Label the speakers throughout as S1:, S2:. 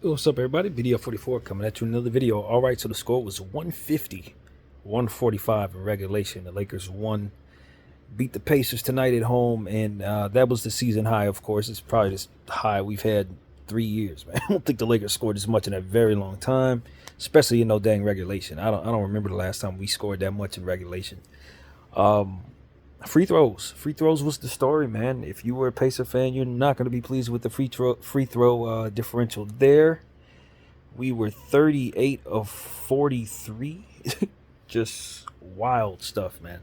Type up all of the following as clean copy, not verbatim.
S1: What's up, everybody? BDL 44 coming at you with another video. All right, so the score was 150, 145 in regulation. The Lakers won, beat the Pacers tonight at home, and that was the season high, of course. It's probably this high we've had 3 years, man. I don't think the Lakers scored as much in a very long time, especially in no dang regulation. I don't remember the last time we scored that much in regulation. Free throws was the story, man. If you were a Pacer fan, you're not going to be pleased with the free throw differential there. We were 38 of 43. Just wild stuff, man.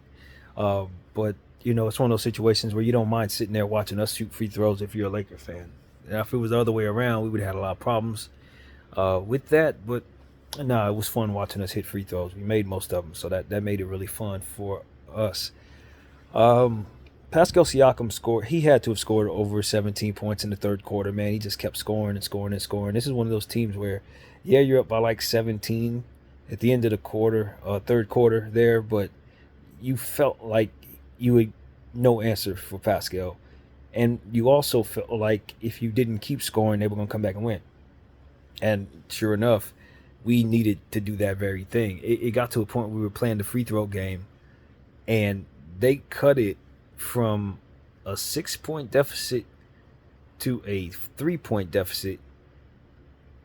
S1: But it's one of those situations where you don't mind sitting there watching us shoot free throws if you're a Laker fan. Now, if it was the other way around, we would have had a lot of problems with that. But no, it was fun watching us hit free throws. We made most of them, so that made it really fun for us. Pascal Siakam scored. He had to have scored over 17 points in the third quarter, man. He just kept scoring and scoring and scoring. This is one of those teams where, yeah, you're up by like 17 at the end of the quarter, third quarter there, but you felt like you had no answer for Pascal. And you also felt like if you didn't keep scoring, they were going to come back and win. And sure enough, we needed to do that very thing. It got to a point where we were playing the free throw game, and they cut it from a 6-point deficit to a 3-point deficit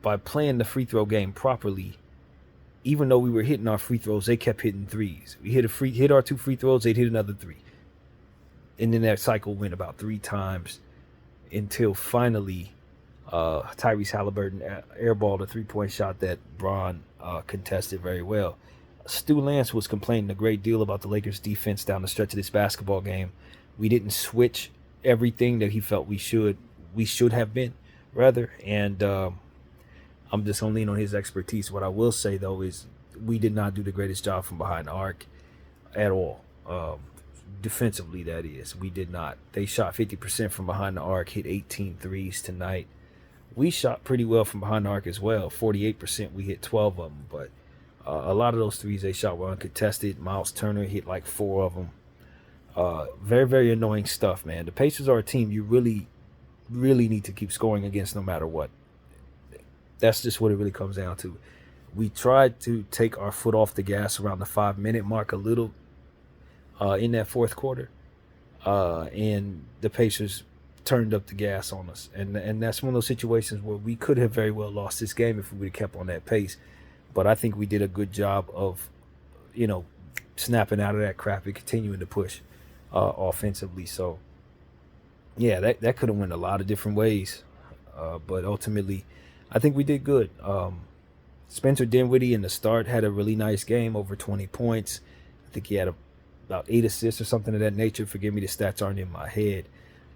S1: by playing the free throw game properly. Even though we were hitting our free throws, they kept hitting threes. We hit our 2 free throws, they'd hit another 3. And then that cycle went about 3 times until finally Tyrese Halliburton airballed a 3-point shot that Bron contested very well. Stu Lance was complaining a great deal about the Lakers' defense down the stretch of this basketball game. We didn't switch everything that he felt we should have been, rather. And I'm just going to lean on his expertise. What I will say, though, is we did not do the greatest job from behind the arc at all. Defensively, that is. We did not. They shot 50% from behind the arc, hit 18 threes tonight. We shot pretty well from behind the arc as well. 48%, we hit 12 of them, but a lot of those threes they shot were uncontested. Miles Turner hit like 4 of them. Very, very annoying stuff, man. The Pacers are a team you really, really need to keep scoring against no matter what. That's just what it really comes down to. We tried to take our foot off the gas around the 5-minute mark a little in that fourth quarter. And the Pacers turned up the gas on us. And that's one of those situations where we could have very well lost this game if we would have kept on that pace. But I think we did a good job of, snapping out of that crap and continuing to push offensively. So, yeah, that could have went a lot of different ways. But ultimately, I think we did good. Spencer Dinwiddie in the start had a really nice game, over 20 points. I think he had about 8 assists or something of that nature. Forgive me, the stats aren't in my head.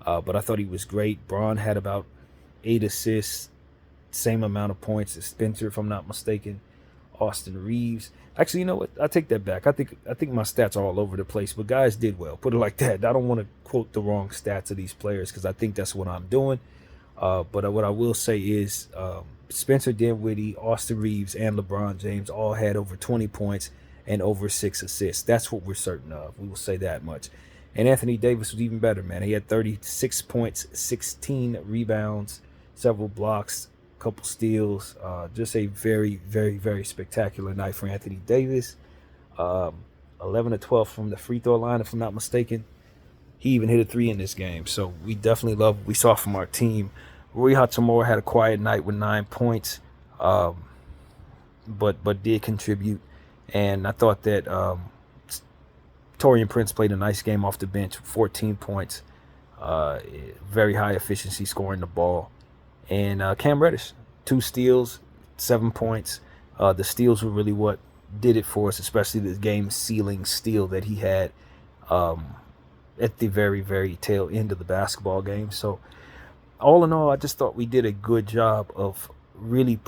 S1: But I thought he was great. Bron had about 8 assists, same amount of points as Spencer, if I'm not mistaken. Austin Reeves. Actually, you know what? I take that back. I think my stats are all over the place, but guys did well. Put it like that. I don't want to quote the wrong stats of these players because I think that's what I'm doing. But what I will say is Spencer Dinwiddie, Austin Reeves, and LeBron James all had over 20 points and over 6 assists. That's what we're certain of. We will say that much. And Anthony Davis was even better, man. He had 36 points, 16 rebounds, several blocks, couple steals. Just a very, very, very spectacular night for Anthony Davis. 11 to 12 from the free throw line, if I'm not mistaken. He even hit a 3 in this game. So we definitely love what we saw from our team. Rui Hachimura had a quiet night with 9 points, but did contribute. And I thought that Taurean Prince played a nice game off the bench, 14 points, very high efficiency scoring the ball. And Cam Reddish, 2 steals, 7 points. The steals were really what did it for us, especially the game-sealing steal that he had at the very, very tail end of the basketball game. So all in all, I just thought we did a good job of really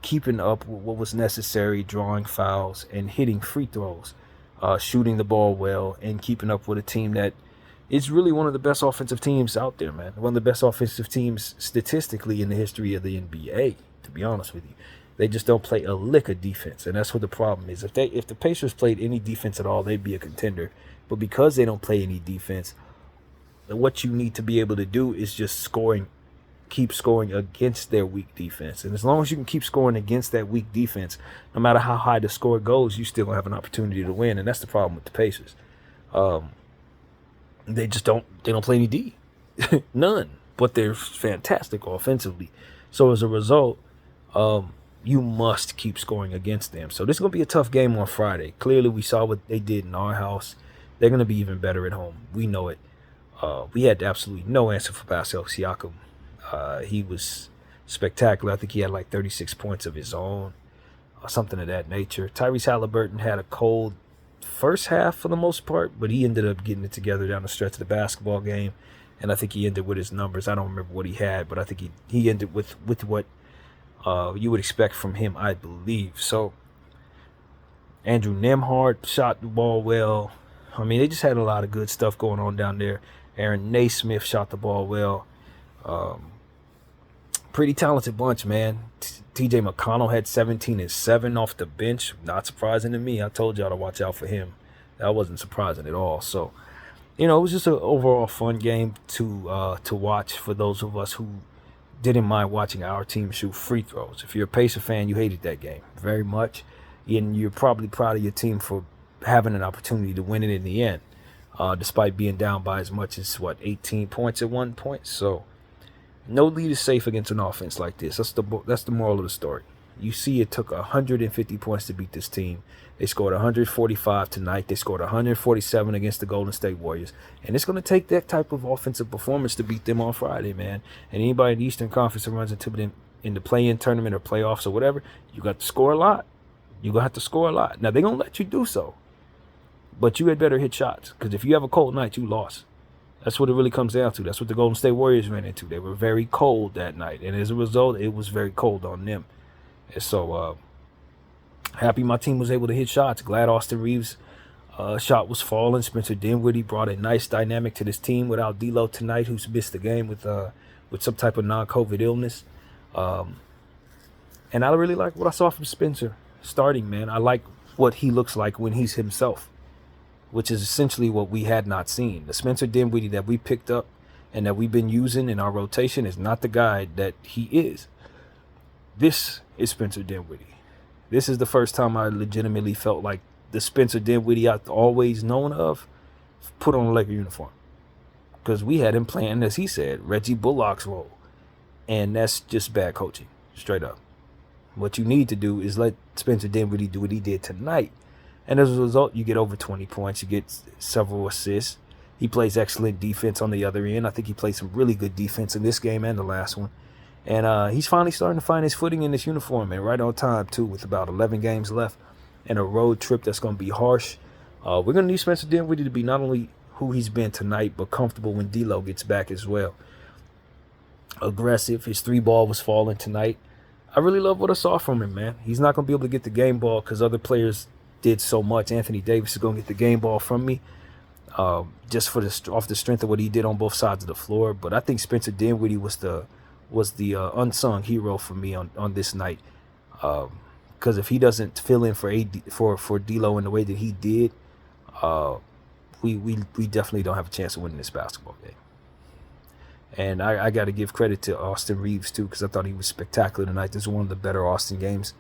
S1: keeping up with what was necessary, drawing fouls and hitting free throws, shooting the ball well, and keeping up with a team that is really one of the best offensive teams out there, man. One of the best offensive teams statistically in the history of the NBA, to be honest with you. They just don't play a lick of defense, and that's what the problem is. If the Pacers played any defense at all, they'd be a contender. But because they don't play any defense, what you need to be able to do is just scoring keep scoring against their weak defense. And as long as you can keep scoring against that weak defense, no matter how high the score goes, you still gonna have an opportunity to win. And that's the problem with the Pacers. They don't play any D. None. But they're fantastic offensively. So as a result, you must keep scoring against them. So this is going to be a tough game on Friday. Clearly, we saw what they did in our house. They're going to be even better at home. We know it. We had absolutely no answer for Pascal Siakam. He was spectacular. I think he had like 36 points of his own, or something of that nature. Tyrese Halliburton had a cold first half for the most part, but he ended up getting it together down the stretch of the basketball game. And I think he ended with his numbers. I don't remember what he had, but I think he ended with what you would expect from him, I believe. So Andrew Nembhard shot the ball well. I mean, they just had a lot of good stuff going on down there. Aaron Naismith shot the ball well. Pretty talented bunch, man. TJ McConnell had 17 and 7 off the bench. Not surprising to me. I told y'all to watch out for him. That wasn't surprising at all. So, you know, it was just an overall fun game to watch for those of us who didn't mind watching our team shoot free throws. If you're a Pacer fan, you hated that game very much. And you're probably proud of your team for having an opportunity to win it in the end, despite being down by as much as, 18 points at one point. So no lead is safe against an offense like this. That's the moral of the story. You see, it took 150 points to beat this team. They scored 145 tonight. They scored 147 against the Golden State Warriors. And it's going to take that type of offensive performance to beat them on Friday, man. And anybody in the Eastern Conference that runs into them in the play-in tournament or playoffs or whatever, you got to score a lot. You're going to have to score a lot. Now, they're going to let you do so. But you had better hit shots. Because if you have a cold night, you lost. That's what it really comes down to. That's what the Golden State Warriors ran into. They were very cold that night. And as a result, it was very cold on them. And so, happy my team was able to hit shots. Glad Austin Reeves' shot was falling. Spencer Dinwiddie brought a nice dynamic to this team without D'Lo tonight, who's missed the game with some type of non-COVID illness. And I really like what I saw from Spencer starting, man. I like what he looks like when he's himself, which is essentially what we had not seen. The Spencer Dinwiddie that we picked up and that we've been using in our rotation is not the guy that he is. This is Spencer Dinwiddie. This is the first time I legitimately felt like the Spencer Dinwiddie I've always known of put on a Laker uniform. Because we had him playing, as he said, Reggie Bullock's role. And that's just bad coaching, straight up. What you need to do is let Spencer Dinwiddie do what he did tonight. And as a result, you get over 20 points. You get several assists. He plays excellent defense on the other end. I think he played some really good defense in this game and the last one. And he's finally starting to find his footing in this uniform, and right on time, too, with about 11 games left and a road trip that's going to be harsh. We're going to need Spencer Dinwiddie to be not only who he's been tonight, but comfortable when D'Lo gets back as well. Aggressive. His 3-ball was falling tonight. I really love what I saw from him, man. He's not going to be able to get the game ball because other players did so much. Anthony Davis is going to get the game ball from me just off the strength of what he did on both sides of the floor. But I think Spencer Dinwiddie was the unsung hero for me on this night, because if he doesn't fill in for D'Lo in the way that he did, we definitely don't have a chance of winning this basketball game. And I got to give credit to Austin Reeves too, because I thought he was spectacular tonight. This is one of the better Austin games,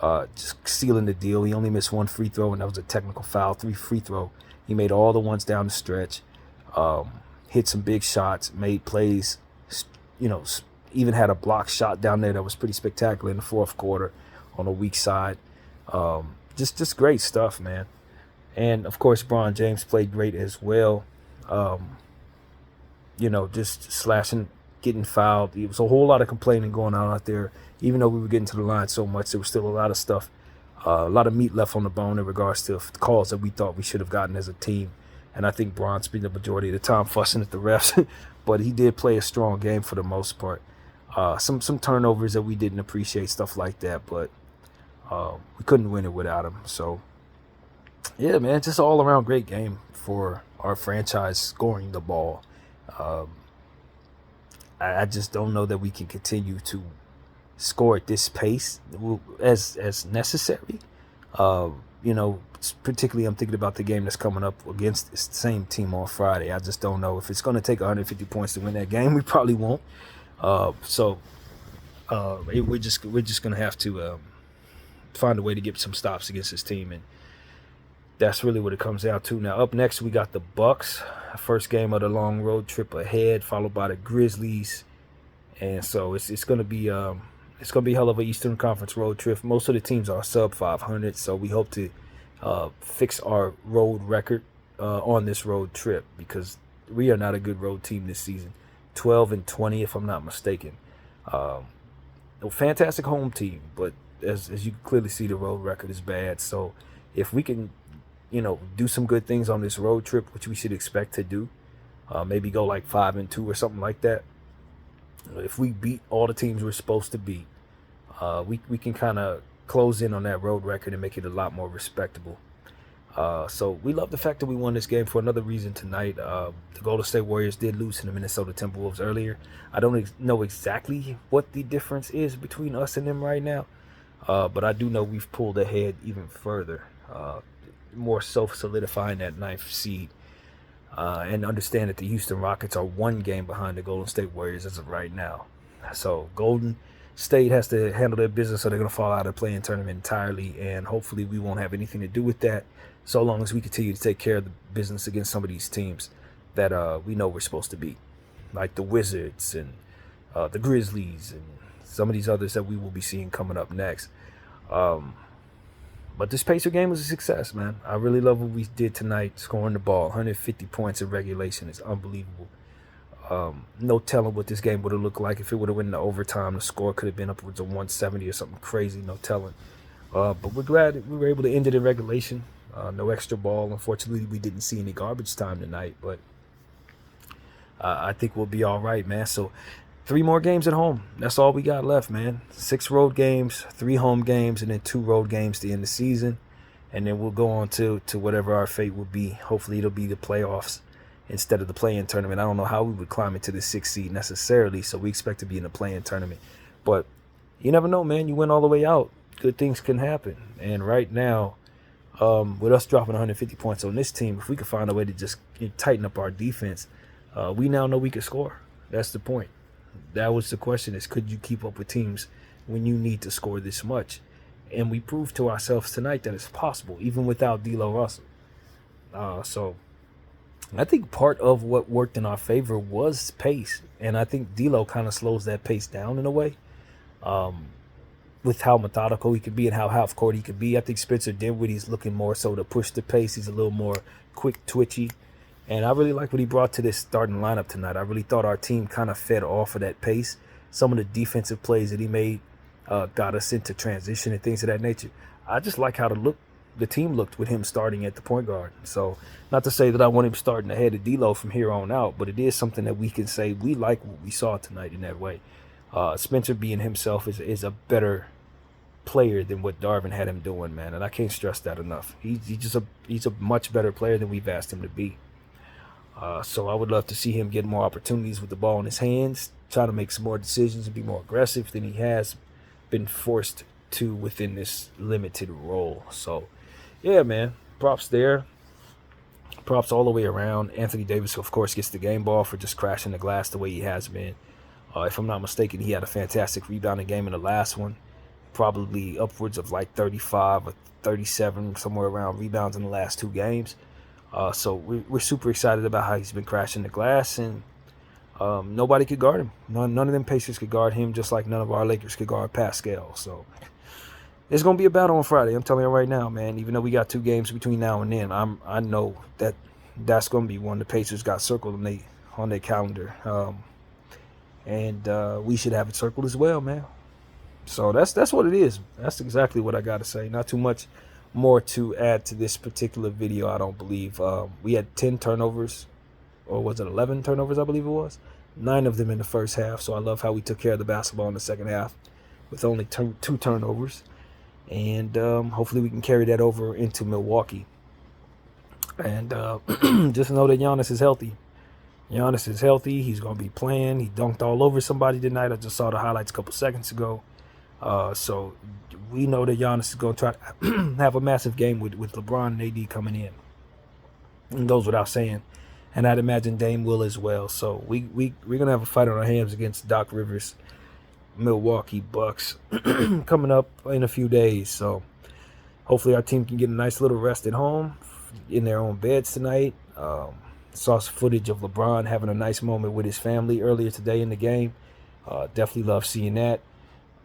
S1: just sealing the deal. He only missed one free throw, and that was a technical foul. 3 free throw. He made all the ones down the stretch, hit some big shots, made plays, even had a block shot down there that was pretty spectacular in the fourth quarter on the weak side. Just great stuff, man. And, of course, LeBron James played great as well. Just slashing, getting fouled. There was a whole lot of complaining going on out there. Even though we were getting to the line so much, there was still a lot of stuff, a lot of meat left on the bone in regards to calls that we thought we should have gotten as a team. And I think Bron spent the majority of the time fussing at the refs. But he did play a strong game for the most part. Some turnovers that we didn't appreciate, stuff like that, but we couldn't win it without him. So, yeah, man, just all around great game for our franchise scoring the ball. I just don't know that we can continue to score at this pace as necessary. Particularly I'm thinking about the game that's coming up against this same team on Friday. I just don't know if it's going to take 150 points to win that game. We probably won't. We're just gonna have to find a way to get some stops against this team, and that's really what it comes down to. Now, up next, we got the Bucks. First game of the long road trip ahead, followed by the Grizzlies, and so it's gonna be hell of a Eastern Conference road trip. Most of the teams are sub 500, so we hope to fix our road record on this road trip, because we are not a good road team this season. 12-20, if I'm not mistaken. A fantastic home team, but as you clearly see, the road record is bad. So if we can, do some good things on this road trip, which we should expect to do, maybe go like 5-2 or something like that. If we beat all the teams we're supposed to beat, we can kind of close in on that road record and make it a lot more respectable. So we love the fact that we won this game for another reason tonight. The Golden State Warriors did lose to the Minnesota Timberwolves earlier. I don't know exactly what the difference is between us and them right now, but I do know we've pulled ahead even further, more so solidifying that ninth seed. And understand that the Houston Rockets are one game behind the Golden State Warriors as of right now. So Golden State has to handle their business, so they're going to fall out of the play-in tournament entirely, and hopefully we won't have anything to do with that, so long as we continue to take care of the business against some of these teams that we know we're supposed to beat, like the Wizards and the Grizzlies and some of these others that we will be seeing coming up next. But this Pacer game was a success, man. I really love what we did tonight, scoring the ball. 150 points in regulation is unbelievable. No telling what this game would have looked like if it would have went into overtime. The score could have been upwards of 170 or something crazy. No telling. But we're glad that we were able to end it in regulation. No extra ball. Unfortunately, we didn't see any garbage time tonight, but I think we'll be all right, man. So 3 more games at home. That's all we got left, man. 6 road games, 3 home games, and then 2 road games to end the season. And then we'll go on to whatever our fate will be. Hopefully it'll be the playoffs instead of the play-in tournament. I don't know how we would climb into the 6th seed necessarily, so we expect to be in the play-in tournament. But you never know, man. You win all the way out, good things can happen. And right now, with us dropping 150 points on this team, if we could find a way to just tighten up our defense, we now know we can score. That's the point. That was the question, is could you keep up with teams when you need to score this much? And we proved to ourselves tonight that it's possible, even without D'Lo Russell. So I think part of what worked in our favor was pace. And I think D'Lo kind of slows that pace down in a way, with how methodical he could be and how half-court he could be. I think Spencer Dinwiddie's looking more so to push the pace. He's a little more quick, twitchy. And I really like what he brought to this starting lineup tonight. I really thought our team kind of fed off of that pace. Some of the defensive plays that he made got us into transition and things of that nature. I just like how the team looked with him starting at the point guard. So not to say that I want him starting ahead of D'Lo from here on out, but it is something that we can say we like what we saw tonight in that way. Spencer being himself is a better player than what Darvin had him doing, man. And I can't stress that enough. He's a much better player than we've asked him to be. So I would love to see him get more opportunities with the ball in his hands, try to make some more decisions and be more aggressive than he has been forced to within this limited role. So, yeah, man, props there. Props all the way around. Anthony Davis, of course, gets the game ball for just crashing the glass the way he has been. If I'm not mistaken, he had a fantastic rebounding game in the last one. Probably upwards of like 35 or 37, somewhere around rebounds in the last 2 games. So we're super excited about how he's been crashing the glass, and nobody could guard him. None of them Pacers could guard him, just like none of our Lakers could guard Pascal. So it's going to be a battle on Friday. I'm telling you right now, man. Even though we got 2 games between now and then, I know that's going to be one the Pacers got circled on their calendar. And we should have it circled as well, man. So that's what it is. That's exactly what I got to say. Not too much more to add to this particular video, I don't believe. We had 10 turnovers, or was it 11 turnovers, I believe it was. 9 of them in the first half, so I love how we took care of the basketball in the second half with only 2 turnovers. And hopefully we can carry that over into Milwaukee. And just know that Giannis is healthy. Giannis is healthy. He's going to be playing. He dunked all over somebody tonight. I just saw the highlights a couple seconds ago. So we know that Giannis is going to try to have a massive game with LeBron and AD coming in. And goes without saying and I'd imagine Dame will as well. So we're gonna have a fight on our hands against Doc Rivers, Milwaukee Bucks, coming up in a few days. So hopefully our team can get a nice little rest at home, in their own beds tonight. Saw some footage of LeBron having a nice moment with his family earlier today in the game. Definitely love seeing that.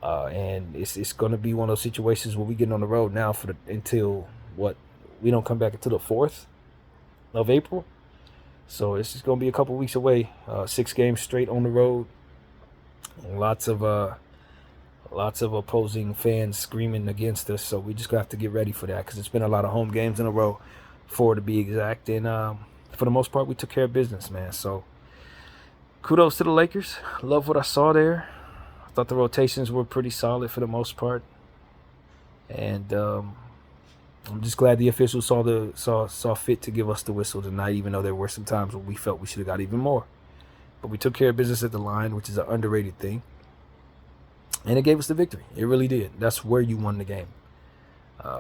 S1: And it's going to be one of those situations where we get on the road now until we don't come back until the 4th of April. So this is going to be a couple weeks away. 6 games straight on the road. Lots of opposing fans screaming against us. So we just gonna have to get ready for that, because it's been a lot of home games in a row, 4 to be exact. And for the most part, we took care of business, man. So kudos to the Lakers. Love what I saw there. I thought the rotations were pretty solid for the most part. And I'm just glad the officials saw fit to give us the whistle tonight, even though there were some times when we felt we should have got even more. But we took care of business at the line, which is an underrated thing. And it gave us the victory. It really did. That's where you won the game.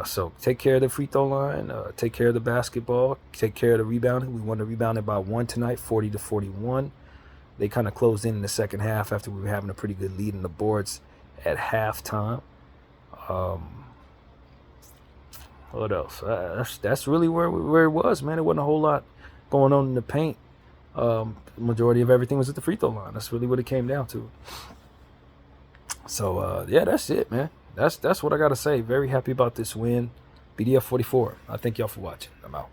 S1: So take care of the free throw line. Take care of the basketball. Take care of the rebounding. We won the rebounding by 1 tonight, 40-41. They kind of closed in the second half after we were having a pretty good lead in the boards at halftime. What else? That's really where it was, man. There wasn't a whole lot going on in the paint. Majority of everything was at the free throw line. That's really what it came down to. So yeah, that's it, man. That's what I gotta say. Very happy about this win. BDF 44. I thank y'all for watching. I'm out.